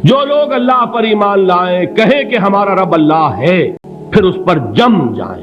جو لوگ اللہ پر ایمان لائیں، کہیں کہ ہمارا رب اللہ ہے، پھر اس پر جم جائیں،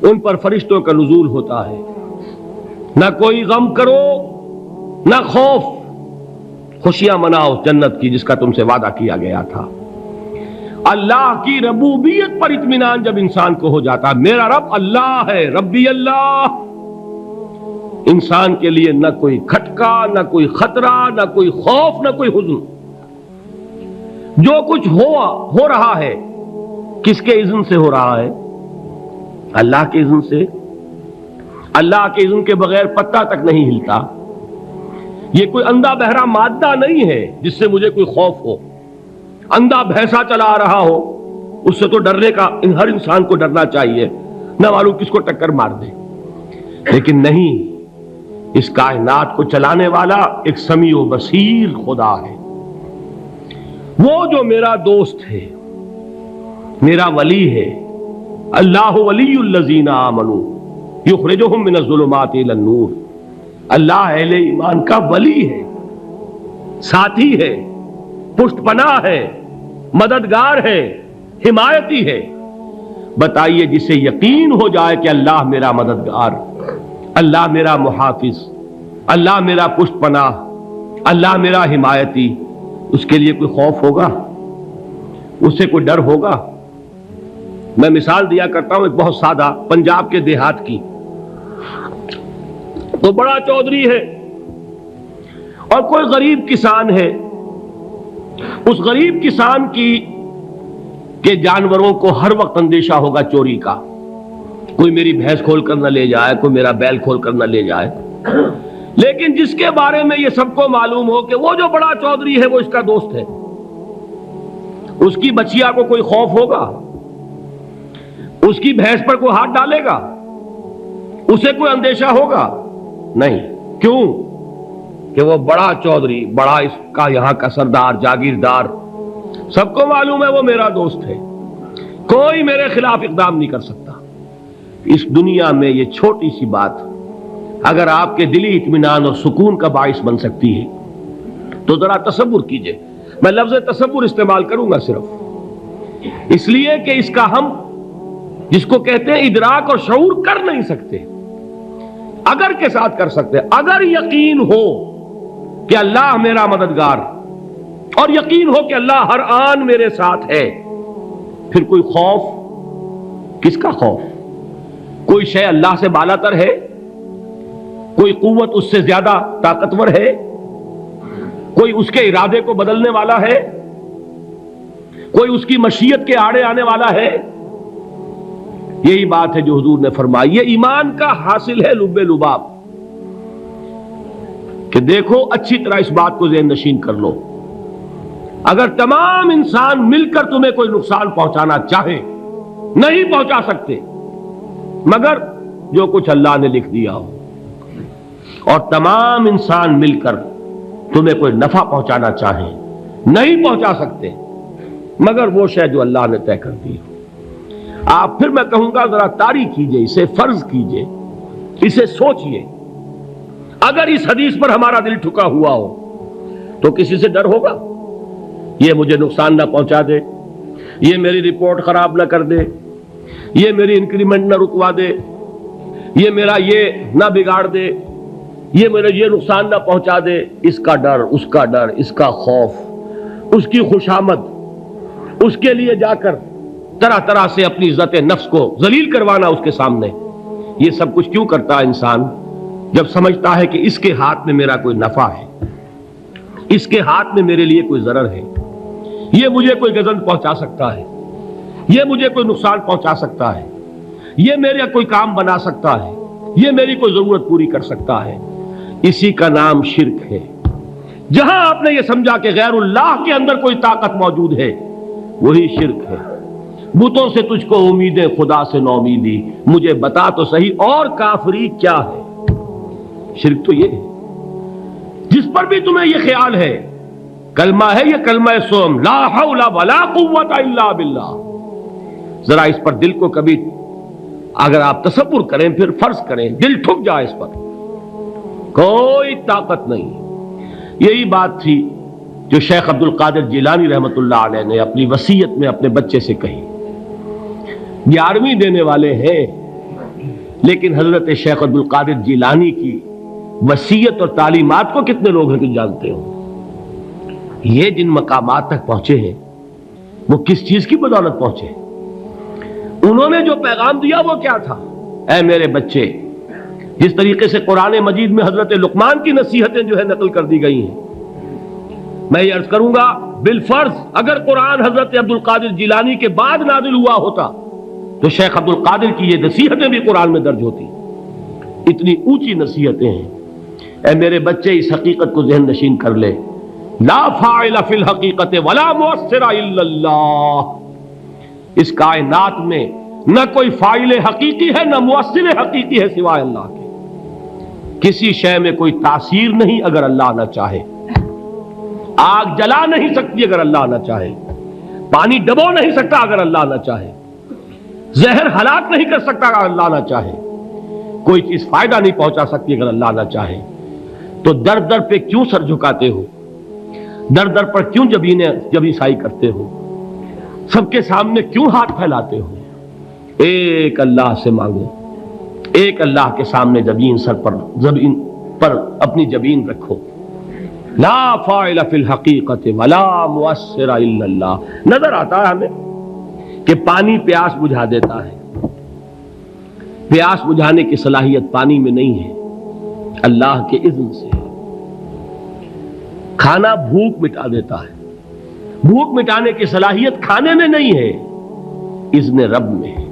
ان پر فرشتوں کا نزول ہوتا ہے۔ نہ کوئی غم کرو نہ خوف، خوشیاں مناؤ جنت کی جس کا تم سے وعدہ کیا گیا تھا۔ اللہ کی ربوبیت پر اطمینان جب انسان کو ہو جاتا، میرا رب اللہ ہے، ربی اللہ، انسان کے لیے نہ کوئی کھٹکا، نہ کوئی خطرہ، نہ کوئی خوف، نہ کوئی حزن۔ جو کچھ ہو رہا ہے کس کے اذن سے ہو رہا ہے؟ اللہ کے اذن سے۔ اللہ کے اذن کے بغیر پتہ تک نہیں ہلتا۔ یہ کوئی اندھا بہرا مادہ نہیں ہے جس سے مجھے کوئی خوف ہو۔ اندھا بھینسا چلا آ رہا ہو اس سے تو ڈرنے کا ہر انسان کو ڈرنا چاہیے، نہ معلوم کس کو ٹکر مار دے۔ لیکن نہیں، اس کائنات کو چلانے والا ایک سمیع و بصیر خدا ہے، وہ جو میرا دوست ہے، میرا ولی ہے۔ اللہ ولی الذین آمنوا یخرجہم من الظلمات الی النور۔ اللہ اہل ایمان کا ولی ہے، ساتھی ہے، پشت پناہ ہے، مددگار ہے، حمایتی ہے۔ بتائیے جسے یقین ہو جائے کہ اللہ میرا مددگار، اللہ میرا محافظ، اللہ میرا پشت پناہ، اللہ میرا حمایتی، اس کے لیے کوئی خوف ہوگا؟ اس سے کوئی ڈر ہوگا؟ میں مثال دیا کرتا ہوں ایک بہت سادہ، پنجاب کے دیہات کی۔ تو بڑا چودھری ہے اور کوئی غریب کسان ہے۔ اس غریب کسان کے جانوروں کو ہر وقت اندیشہ ہوگا چوری کا، کوئی میری بھینس کھول کر نہ لے جائے، کوئی میرا بیل کھول کر نہ لے جائے۔ لیکن جس کے بارے میں یہ سب کو معلوم ہو کہ وہ جو بڑا چودھری ہے وہ اس کا دوست ہے، اس کی بچیا کو کوئی خوف ہوگا؟ اس کی بھینس پر کوئی ہاتھ ڈالے گا؟ اسے کوئی اندیشہ ہوگا؟ نہیں۔ کیوں؟ کہ وہ بڑا چودھری، بڑا اس کا یہاں کا سردار، جاگیردار، سب کو معلوم ہے وہ میرا دوست ہے، کوئی میرے خلاف اقدام نہیں کر سکتا۔ اس دنیا میں یہ چھوٹی سی بات اگر آپ کے دلی اطمینان اور سکون کا باعث بن سکتی ہے تو ذرا تصور کیجئے۔ میں لفظ تصور استعمال کروں گا صرف اس لیے کہ اس کا ہم جس کو کہتے ہیں ادراک اور شعور کر نہیں سکتے، اگر کے ساتھ کر سکتے۔ اگر یقین ہو کہ اللہ میرا مددگار اور یقین ہو کہ اللہ ہر آن میرے ساتھ ہے، پھر کوئی خوف؟ کس کا خوف؟ کوئی شے اللہ سے بالا تر ہے؟ کوئی قوت اس سے زیادہ طاقتور ہے؟ کوئی اس کے ارادے کو بدلنے والا ہے؟ کوئی اس کی مشیت کے آڑے آنے والا ہے؟ یہی بات ہے جو حضور نے فرمائی، یہ ایمان کا حاصل ہے لب لباب، کہ دیکھو اچھی طرح اس بات کو ذہن نشین کر لو، اگر تمام انسان مل کر تمہیں کوئی نقصان پہنچانا چاہے نہیں پہنچا سکتے، مگر جو کچھ اللہ نے لکھ دیا ہو، اور تمام انسان مل کر تمہیں کوئی نفع پہنچانا چاہیں نہیں پہنچا سکتے، مگر وہ شے جو اللہ نے طے کر دی ہو۔ آپ پھر میں کہوں گا ذرا طاری کیجئے، اسے فرض کیجئے، اسے سوچئے، اگر اس حدیث پر ہمارا دل ٹھکا ہوا ہو تو کسی سے ڈر ہوگا؟ یہ مجھے نقصان نہ پہنچا دے، یہ میری رپورٹ خراب نہ کر دے، یہ میری انکریمنٹ نہ رکوا دے، یہ میرا یہ نہ بگاڑ دے، یہ میرا یہ نقصان نہ پہنچا دے۔ اس کا ڈر، اس کا ڈر، اس کا خوف، اس کی خوشامد، اس کے لیے جا کر طرح طرح سے اپنی عزت نفس کو ذلیل کروانا اس کے سامنے، یہ سب کچھ کیوں کرتا ہے انسان؟ جب سمجھتا ہے کہ اس کے ہاتھ میں میرا کوئی نفع ہے، اس کے ہاتھ میں میرے لیے کوئی ضرر ہے، یہ مجھے کوئی گزن پہنچا سکتا ہے، یہ مجھے کوئی نقصان پہنچا سکتا ہے، یہ میرا کوئی کام بنا سکتا ہے، یہ میری کوئی ضرورت پوری کر سکتا ہے، اسی کا نام شرک ہے۔ جہاں آپ نے یہ سمجھا کہ غیر اللہ کے اندر کوئی طاقت موجود ہے، وہی شرک ہے۔ بتوں سے تجھ کو امیدیں، خدا سے نومیدی، مجھے بتا تو صحیح اور کافری کیا ہے؟ شرک تو یہ ہے جس پر بھی تمہیں یہ خیال ہے، کلمہ ہے یہ کلمہ سوم، لا حول ولا قوت الا باللہ، ذرا اس پر دل کو کبھی اگر آپ تصور کریں، پھر فرض کریں، دل ٹھک جائے اس پر، کوئی طاقت نہیں۔ یہی بات تھی جو شیخ عبد القادر جیلانی رحمۃ اللہ علیہ نے اپنی وصیت میں اپنے بچے سے کہی. 11ویں دینے والے ہیں، لیکن حضرت شیخ عبد القادر جیلانی کی وصیت اور تعلیمات کو کتنے لوگ ہیں کہ جانتے ہو؟ یہ جن مقامات تک پہنچے ہیں وہ کس چیز کی بدولت پہنچے؟ انہوں نے جو پیغام دیا وہ کیا تھا؟ اے میرے بچے، جس طریقے سے قرآن مجید میں حضرت لقمان کی نصیحتیں جو ہے نقل کر دی گئی ہیں، میں یہ عرض کروں گا بالفرض اگر قرآن حضرت عبد القادر جیلانی کے بعد نازل ہوا ہوتا تو شیخ عبد القادر کی یہ نصیحتیں بھی قرآن میں درج ہوتی. اتنی اونچی نصیحتیں ہیں. اے میرے بچے، اس حقیقت کو ذہن نشین کر لے، لا فاعل فی الحقیقت ولا مؤثر الا اللہ. اس کائنات میں نہ کوئی فاعل حقیقی ہے نہ مؤثر حقیقی ہے سوائے اللہ کے. کسی شے میں کوئی تاثیر نہیں اگر اللہ نہ چاہے. آگ جلا نہیں سکتی اگر اللہ نہ چاہے. پانی ڈبو نہیں سکتا اگر اللہ نہ چاہے. زہر ہلاک نہیں کر سکتا اگر اللہ نہ چاہے. کوئی چیز فائدہ نہیں پہنچا سکتی اگر اللہ نہ چاہے. تو در در پہ کیوں سر جھکاتے ہو؟ در در پر کیوں جبیں سائی کرتے ہو؟ سب کے سامنے کیوں ہاتھ پھیلاتے ہو؟ ایک اللہ سے مانگو، ایک اللہ کے سامنے زبین پر اپنی جبین رکھو. لا فاعل فی الحقیقت ولا مؤثر الا اللہ. نظر آتا ہے ہمیں کہ پانی پیاس بجھا دیتا ہے. پیاس بجھانے کی صلاحیت پانی میں نہیں ہے، اللہ کے اذن سے. کھانا بھوک مٹا دیتا ہے، بھوک مٹانے کی صلاحیت کھانے میں نہیں ہے، اذن رب میں ہے.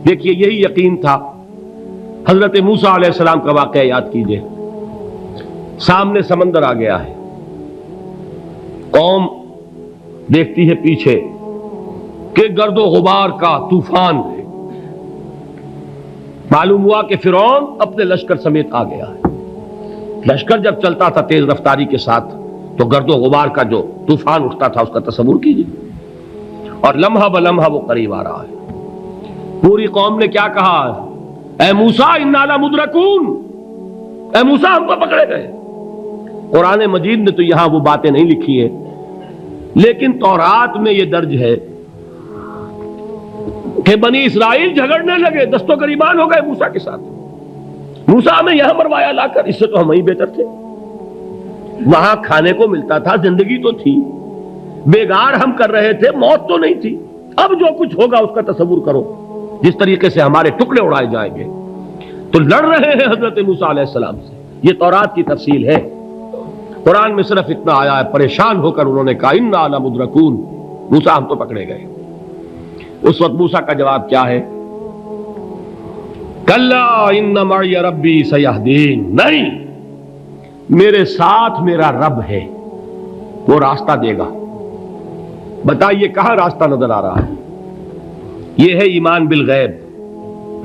دیکھیے یہی یقین تھا. حضرت موسیٰ علیہ السلام کا واقعہ یاد کیجئے. سامنے سمندر آ گیا ہے، قوم دیکھتی ہے پیچھے کہ گرد و غبار کا طوفان ہے. معلوم ہوا کہ فرعون اپنے لشکر سمیت آ گیا ہے. لشکر جب چلتا تھا تیز رفتاری کے ساتھ تو گرد و غبار کا جو طوفان اٹھتا تھا اس کا تصور کیجیے. اور لمحہ بلمحہ وہ قریب آ رہا ہے. پوری قوم نے کیا کہا؟ اے موسیٰ انا لمدرکون، اے موسیٰ ہم کو پکڑے گئے. قرآن مجید نے تو یہاں وہ باتیں نہیں لکھی ہیں، لیکن تورات میں یہ درج ہے کہ بنی اسرائیل جھگڑنے لگے، دست و گریبان ہو گئے موسیٰ کے ساتھ. موسیٰ ہمیں یہاں مروایا لا کر، اس سے تو ہم ہی بہتر تھے. وہاں کھانے کو ملتا تھا، زندگی تو تھی، بیگار ہم کر رہے تھے، موت تو نہیں تھی. اب جو کچھ ہوگا اس کا تصور کرو، جس طریقے سے ہمارے ٹکڑے اڑائے جائیں گے. تو لڑ رہے ہیں حضرت موسیٰ علیہ السلام سے. یہ تورات کی تفصیل ہے. قرآن میں صرف اتنا آیا ہے، پریشان ہو کر انہوں نے کہا انا لمدرکون، موسیٰ ہم تو پکڑے گئے. اس وقت موسیٰ کا جواب کیا ہے؟ کلا ان معی ربی سیہدین. نہیں، میرے ساتھ میرا رب ہے، وہ راستہ دے گا. بتائیے کہاں راستہ نظر آ رہا ہے؟ یہ ہے ایمان بالغیب.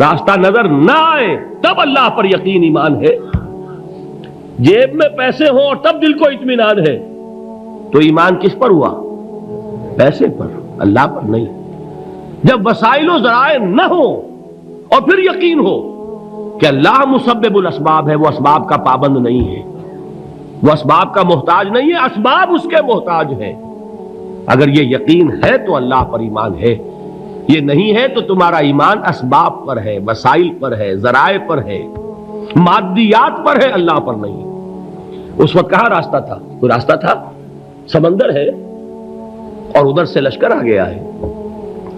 راستہ نظر نہ آئے تب اللہ پر یقین ایمان ہے. جیب میں پیسے ہوں اور تب دل کو اطمینان ہے تو ایمان کس پر ہوا؟ پیسے پر، اللہ پر نہیں. جب وسائل و ذرائع نہ ہو اور پھر یقین ہو کہ اللہ مسبب الاسباب ہے، وہ اسباب کا پابند نہیں ہے، وہ اسباب کا محتاج نہیں ہے، اسباب اس کے محتاج ہیں. اگر یہ یقین ہے تو اللہ پر ایمان ہے. یہ نہیں ہے تو تمہارا ایمان اسباب پر ہے، وسائل پر ہے، ذرائع پر ہے، مادیات پر ہے، اللہ پر نہیں. اس وقت کہاں راستہ تھا؟ کوئی راستہ تھا؟ سمندر ہے اور ادھر سے لشکر آ گیا ہے.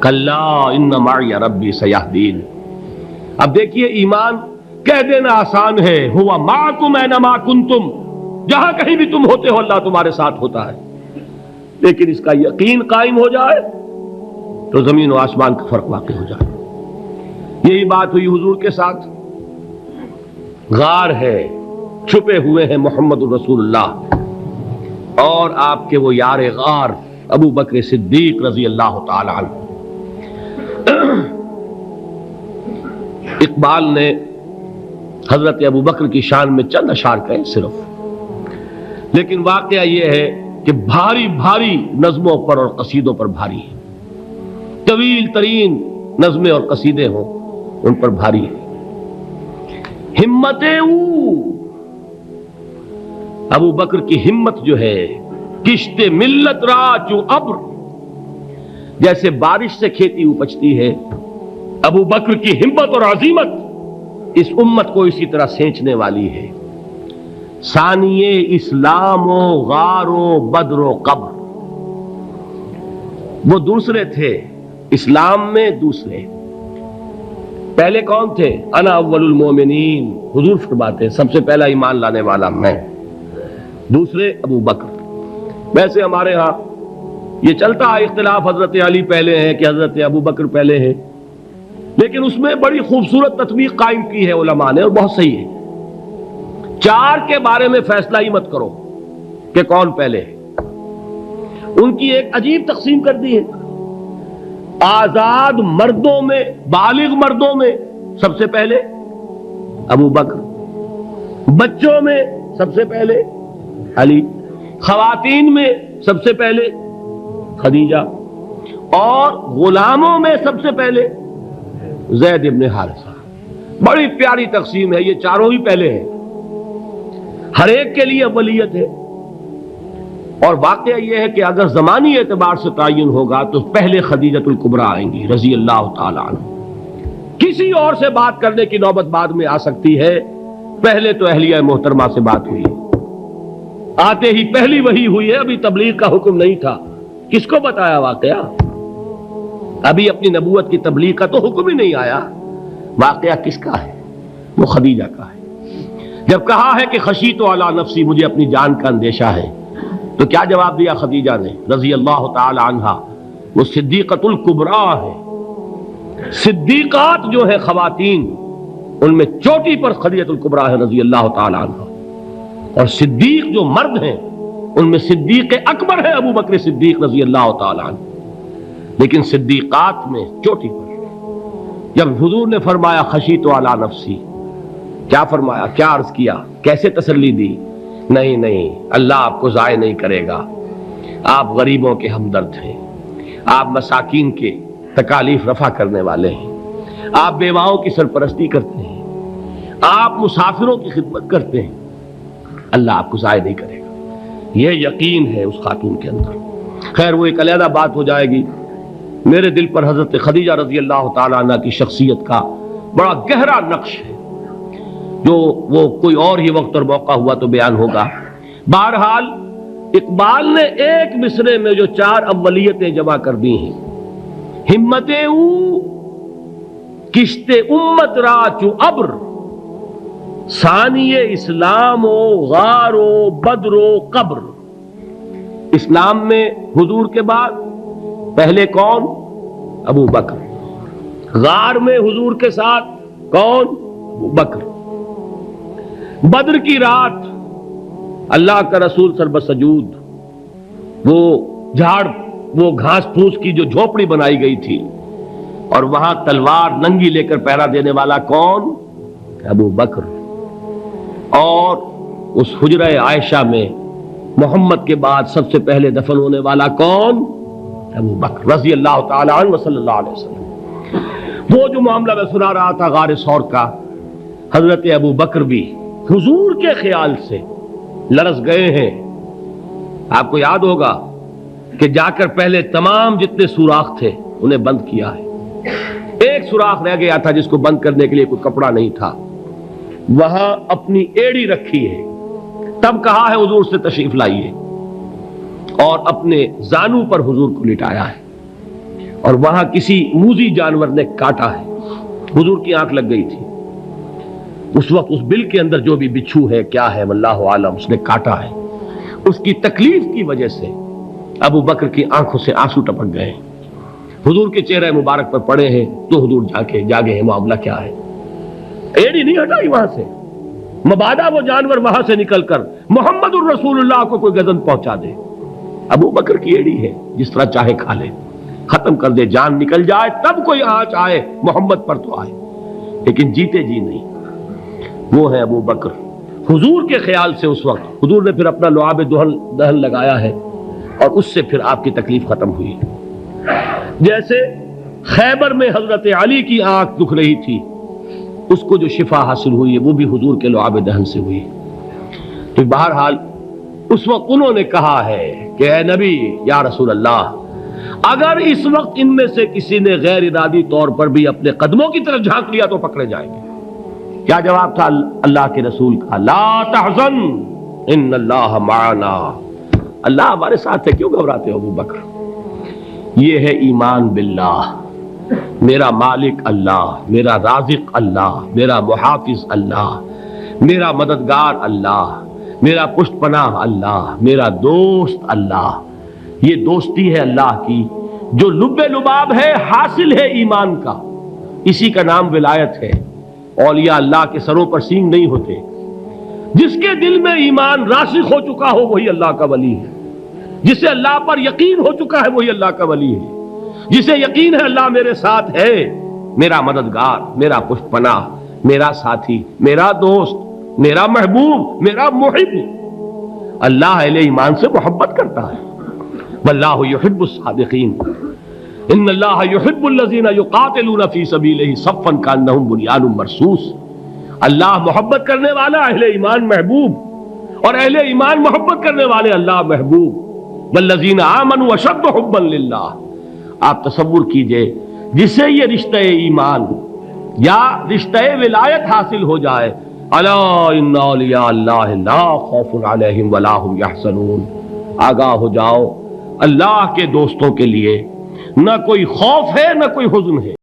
کلا ان معی ربی سیہدین. اب دیکھیے ایمان کہہ دینا آسان ہے، ہوا معکم اینما کنتم، جہاں کہیں بھی تم ہوتے ہو اللہ تمہارے ساتھ ہوتا ہے. لیکن اس کا یقین قائم ہو جائے تو زمین و آسمان کا فرق واقع ہو جائے. یہی بات ہوئی حضور کے ساتھ. غار ہے، چھپے ہوئے ہیں محمد الرسول اللہ اور آپ کے وہ یار غار ابو بکر صدیق رضی اللہ تعالی عنہ. اقبال نے حضرت ابو بکر کی شان میں چند اشعار کہے صرف، لیکن واقعہ یہ ہے کہ بھاری بھاری نظموں پر اور قصیدوں پر بھاری ہے. طویل ترین نظمیں اور قصیدے ہوں ان پر بھاری ہے. ہمت ابو بکر کی ہمت جو ہے کشت ملت را چو ابر، جیسے بارش سے کھیتی اپجتی ہے، ابو بکر کی ہمت اور عزیمت اس امت کو اسی طرح سینچنے والی ہے۔ ثانیے اسلام و غار و بدر و قبر، وہ دوسرے تھے اسلام میں، دوسرے پہلے کون تھے؟ انا اول المومنین، حضور فرماتے ہیں سب سے پہلا ایمان لانے والا میں، دوسرے ابو بکر۔ ویسے ہمارے ہاں یہ چلتا ہے اختلاف، حضرت علی پہلے ہیں کہ حضرت ابو بکر پہلے ہیں، لیکن اس میں بڑی خوبصورت تطبیق قائم کی ہے علماء نے، اور بہت صحیح ہے۔ چار کے بارے میں فیصلہ ہی مت کرو کہ کون پہلے ہے، ان کی ایک عجیب تقسیم کر دی ہے۔ آزاد مردوں میں، بالغ مردوں میں سب سے پہلے ابو بکر، بچوں میں سب سے پہلے علی، خواتین میں سب سے پہلے خدیجہ، اور غلاموں میں سب سے پہلے زید ابن حارثہ۔ بڑی پیاری تقسیم ہے، یہ چاروں ہی پہلے ہیں، ہر ایک کے لیے اولیت ہے۔ اور واقعہ یہ ہے کہ اگر زمانی اعتبار سے تعین ہوگا تو پہلے خدیجۃ الکبریٰ آئیں گی رضی اللہ تعالی عنہ، کسی اور سے بات کرنے کی نوبت بعد میں آ سکتی ہے، پہلے تو اہلیہ محترمہ سے بات ہوئی ہے، آتے ہی پہلی وحی ہوئی ہے، ابھی تبلیغ کا حکم نہیں تھا۔ کس کو بتایا واقعہ؟ ابھی اپنی نبوت کی تبلیغ کا تو حکم ہی نہیں آیا، واقعہ کس کا ہے؟ وہ خدیجہ کا ہے۔ جب کہا ہے کہ خشیت علی نفسی، مجھے اپنی جان کا اندیشہ ہے، تو کیا جواب دیا خدیجہ نے رضی اللہ تعالی عنہا؟ وہ صدیقۃ الکبریٰ ہے، صدیقات جو ہے خواتین، ان میں چوٹی پر خدیجۃ الکبریٰ ہے رضی اللہ تعالی عنہا، اور صدیق جو مرد ہیں ان میں صدیق اکبر ہے ابو بکر صدیق رضی اللہ تعالی عنہ، لیکن صدیقات میں چوٹی پر۔ جب حضور نے فرمایا خشیت علی نفسی، کیا فرمایا، کیا عرض کیا، کیسے تسلی دی؟ نہیں نہیں، اللہ آپ کو ضائع نہیں کرے گا، آپ غریبوں کے ہمدرد ہیں، آپ مساکین کے تکالیف رفع کرنے والے ہیں، آپ بیواؤں کی سرپرستی کرتے ہیں، آپ مسافروں کی خدمت کرتے ہیں، اللہ آپ کو ضائع نہیں کرے گا۔ یہ یقین ہے اس خاتون کے اندر۔ خیر وہ ایک علیحدہ بات ہو جائے گی۔ میرے دل پر حضرت خدیجہ رضی اللہ تعالی عنہ کی شخصیت کا بڑا گہرا نقش ہے، جو وہ کوئی اور ہی وقت اور موقع ہوا تو بیان ہوگا۔ بہرحال اقبال نے ایک مصرے میں جو چار اولیتیں جمع کر دی ہیں، ہمتیں او کشت امت را چو ابر، ثانی اسلام و غار و بدر و قبر۔ اسلام میں حضور کے بعد پہلے کون؟ ابو بکر۔ غار میں حضور کے ساتھ کون؟ ابو بکر۔ بدر کی رات اللہ کا رسول سر بسجود، وہ جھاڑ، وہ گھاس پھوس کی جو جھوپڑی بنائی گئی تھی، اور وہاں تلوار ننگی لے کر پہرا دینے والا کون؟ ابو بکر۔ اور اس حجرہ عائشہ میں محمد کے بعد سب سے پہلے دفن ہونے والا کون؟ ابو بکر رضی اللہ تعالی عنہ صلی اللہ علیہ وسلم۔ وہ جو معاملہ میں سنا رہا تھا غار ثور کا، حضرت ابو بکر بھی حضور کے خیال سے لرز گئے ہیں۔ آپ کو یاد ہوگا کہ جا کر پہلے تمام جتنے سوراخ تھے انہیں بند کیا ہے، ایک سوراخ رہ گیا تھا جس کو بند کرنے کے لیے کوئی کپڑا نہیں تھا، وہاں اپنی ایڑی رکھی ہے، تب کہا ہے حضور سے تشریف لائیے، اور اپنے زانو پر حضور کو لٹایا ہے، اور وہاں کسی موذی جانور نے کاٹا ہے، حضور کی آنکھ لگ گئی تھی، اس وقت اس بل کے اندر جو بھی بچھو ہے کیا ہے واللہ عالم، اس نے کاٹا ہے، اس کی تکلیف کی وجہ سے ابو بکر کی آنکھوں سے آنسو ٹپک گئے، حضور کے چہرے مبارک پر پڑے ہیں، تو حضور جاگے ہیں، معاملہ کیا ہے؟ ایڑی نہیں ہٹائی وہاں سے، مبادا وہ جانور وہاں سے نکل کر محمد الرسول اللہ کو کوئی گزن پہنچا دے، ابو بکر کی ایڑی ہے، جس طرح چاہے کھا لے، ختم کر دے، جان نکل جائے تب کوئی آنچ آئے، محمد پر تو آئے، لیکن جیتے جی نہیں۔ وہ ہے ابو بکر۔ حضور کے خیال سے اس وقت حضور نے پھر اپنا لعاب دہن لگایا ہے، اور اس سے پھر آپ کی تکلیف ختم ہوئی۔ جیسے خیبر میں حضرت علی کی آنکھ دکھ رہی تھی، اس کو جو شفا حاصل ہوئی ہے وہ بھی حضور کے لعاب دہن سے ہوئی۔ تو بہرحال اس وقت انہوں نے کہا ہے کہ اے نبی یا رسول اللہ، اگر اس وقت ان میں سے کسی نے غیر ارادی طور پر بھی اپنے قدموں کی طرف جھانک لیا تو پکڑے جائیں گے۔ کیا جواب تھا اللہ کے رسول کا؟ لا تحزن ان اللہ معنا، اللہ ہمارے ساتھ ہے، کیوں گھبراتے ہو ابو بکر؟ یہ ہے ایمان باللہ، میرا مالک اللہ، میرا رازق اللہ، میرا محافظ اللہ، میرا مددگار اللہ، میرا پشت پناہ اللہ، میرا دوست اللہ۔ یہ دوستی ہے اللہ کی جو لب لباب ہے، حاصل ہے ایمان کا، اسی کا نام ولایت ہے۔ اولیاء اللہ کے سروں پر سینگ نہیں ہوتے، جس کے دل میں ایمان راسخ ہو چکا ہو وہی اللہ کا ولی ہے، جسے اللہ پر یقین ہو چکا ہے وہی اللہ کا ولی ہے، جسے یقین ہے اللہ میرے ساتھ ہے، میرا مددگار، میرا پشت پناہ، میرا ساتھی، میرا دوست، میرا محبوب، میرا محب۔ اللہ اہل ایمان سے محبت کرتا ہے۔ واللہ یحب الصادقین، ان اللہ یحب الذین یقاتلون فی سبیلہ صفا کانہم بنیان مرصوص۔ اللہ محبت کرنے والا، اہل ایمان محبوب، اور اہل ایمان محبت کرنے والے اللہ محبوب۔ والذین آمنوا اشد حبا للہ۔ آپ تصور کیجئے جسے یہ رشتہ ایمان یا رشتہ ولایت حاصل ہو جائے، الا ان اولیاء اللہ لا خوف علیہم ولا هم یحزنون، آگاہ ہو جاؤ، اللہ کے دوستوں کے لیے نہ کوئی خوف ہے نہ کوئی حزن ہے۔